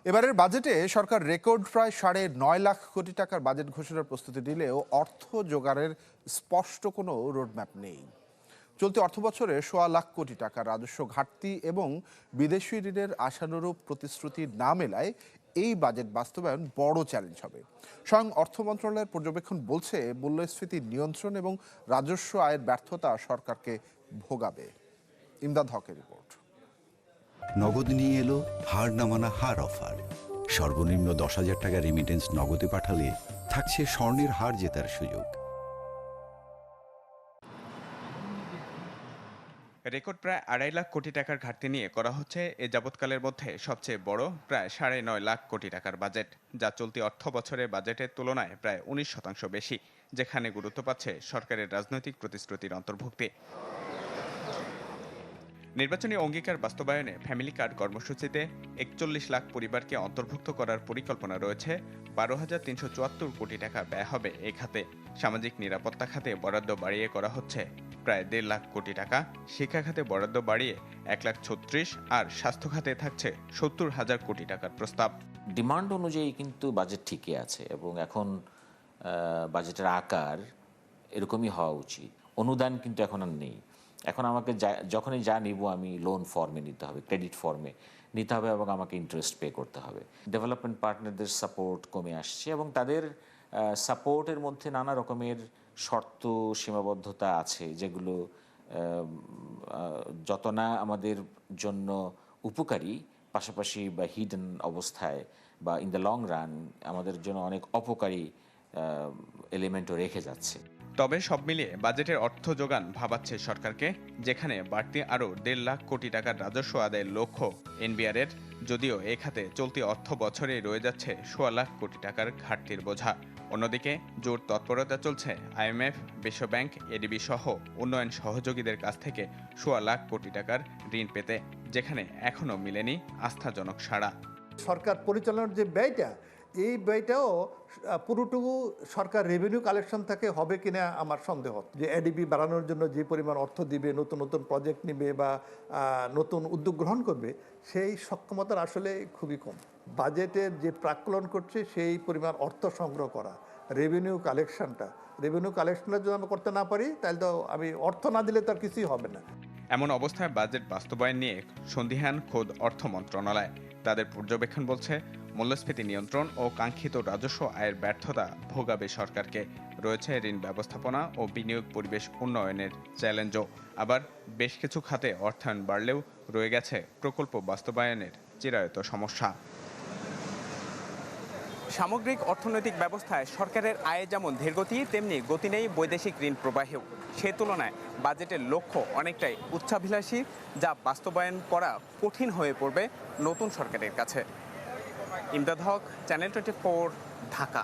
এবারের বাজেটে সরকার রেকর্ড প্রায় 9.5 কোটি টাকার বাজেট ঘোষণার প্রস্তুতি নিলেও অর্থ জোগাড়ের স্পষ্ট কোনো রোডম্যাপ নেই। চলতি অর্থবছরে 1.25 কোটি টাকা রাজস্ব ঘাটতি এবং বিদেশি ঋণের আশানুরূপ প্রতিশ্রুতি না মেলায় এই বাজেট বাস্তবায়ন বড় চ্যালেঞ্জ হবে। স্বয়ং অর্থ মন্ত্রণালয়ের পর্যবেক্ষণ বলছে, মূল্যস্ফীতি নিয়ন্ত্রণ এবং রাজস্ব আয়ের ব্যর্থতা সরকারকে ভোগাবে। ইমদাদ হকের রিপোর্ট। নগদ নিয়ে এলো হার না মানা হার অফার। সর্বনিম্ন 10,000 টাকা রেমিটেন্স নগদে পাঠালে থাকছে স্বর্ণের হার জেতার সুযোগ। রেকর্ড প্রায় 2.5 লাখ কোটি টাকার ঘাটতি নিয়ে করা হচ্ছে এ যাবৎকালের মধ্যে সবচেয়ে বড় প্রায় 9.5 লাখ কোটি টাকার বাজেট, যা চলতি অর্থ বছরের বাজেটের তুলনায় প্রায় 19% বেশি, যেখানে গুরুত্ব পাচ্ছে সরকারের রাজনৈতিক প্রতিশ্রুতির অন্তর্ভুক্তি। নির্বাচনী অঙ্গীকার বাস্তবায়নে ফ্যামিলি কার্ড কর্মসূচিতে 41 লাখ পরিবারকে অন্তর্ভুক্ত করার পরিকল্পনা রয়েছে। 12,374 কোটি টাকা ব্যয় হবে এই খাতে। সামাজিক নিরাপত্তা খাতে বরাদ্দ বাড়িয়ে করা হচ্ছে প্রায় 1.5 লাখ কোটি টাকা। শিক্ষা খাতে বরাদ্দ বাড়িয়ে 1,36,00,000 আর স্বাস্থ্য খাতে থাকছে 70,000 কোটি টাকার প্রস্তাব। ডিমান্ড অনুযায়ী কিন্তু বাজেট ঠিকই আছে এবং এখন বাজেটের আকার এরকমই হওয়া উচিত। অনুদান কিন্তু এখন আর নেই। এখন আমাকে যখনই যা নিব আমি লোন ফর্মে নিতে হবে, ক্রেডিট ফর্মে নিতে হবে এবং আমাকে ইন্টারেস্ট পে করতে হবে। ডেভেলপমেন্ট পার্টনারদের সাপোর্ট কমে আসছে এবং তাদের সাপোর্টের মধ্যে নানা রকমের শর্ত সীমাবদ্ধতা আছে, যেগুলো যত না আমাদের জন্য উপকারী, পাশাপাশি বা হিডেন অবস্থায় বা ইন দ্য লং রান আমাদের জন্য অনেক অপকারী এলিমেন্টও রেখে যাচ্ছে। তবে সব মিলিয়ে বাজেটের অর্থ যোগান ভাবাচ্ছে সরকারকে, যেখানে বাড়তি আরও 1.5 লাখ কোটি টাকার রাজস্ব আদায়ের লক্ষ্য এনবিআরের, যদিও এ খাতে চলতি অর্থ বছরেই রয়ে যাচ্ছে 1.25 লাখ কোটি টাকার ঘাটতির বোঝা। অন্যদিকে জোর তৎপরতা চলছে আইএমএফ, বিশ্বব্যাংক, এডিবি সহ উন্নয়ন সহযোগীদের কাছ থেকে 1.25 লাখ কোটি টাকার ঋণ পেতে, যেখানে এখনও মিলেনি আস্থাজনক সাড়া। সরকার পরিচালনার যে ব্যয়টা, এই ব্যয়টাও পুরোটুকু সরকার রেভিনিউ কালেকশন থেকে হবে কিনা আমার সন্দেহ। যে এডিবি বাড়ানোর জন্য যে পরিমাণ অর্থ দিবে, নতুন নতুন প্রজেক্ট নেবে বা নতুন উদ্যোগ গ্রহণ করবে, সেই সক্ষমতার আসলে খুবই কম। বাজেটের যে প্রাক্কলন করছে সেই পরিমাণ অর্থ সংগ্রহ করা, রেভিনিউ কালেকশনটা যদি আমরা করতে না পারি, তাহলে তো আমি অর্থ না দিলে তো আর কিছুই হবে না। এমন অবস্থায় বাজেট বাস্তবায়ন নিয়ে সন্দিহান খোদ অর্থ মন্ত্রণালয়। তাদের পর্যবেক্ষণ বলছে, মূল্যস্ফীতি নিয়ন্ত্রণ ও কাঙ্ক্ষিত রাজস্ব আয়ের ব্যর্থতা ভোগাবে সরকারকে। রয়েছে ঋণ ব্যবস্থাপনা ও বিনিয়োগ পরিবেশ উন্নয়নের চ্যালেঞ্জও। আবার বেশ কিছু খাতে অর্থায়ন বাড়লেও রয়ে গেছে প্রকল্প বাস্তবায়নের চিরায়ত সমস্যা। সামগ্রিক অর্থনৈতিক ব্যবস্থায় সরকারের আয়ে যেমন ধীরগতি, তেমনি গতি নেই বৈদেশিক ঋণ প্রবাহেও। সে তুলনায় বাজেটের লক্ষ্য অনেকটাই উচ্চাভিলাষী, যা বাস্তবায়ন করা কঠিন হয়ে পড়বে নতুন সরকারের কাছে। ইমদাদ হক, চ্যানেল 24, ঢাকা।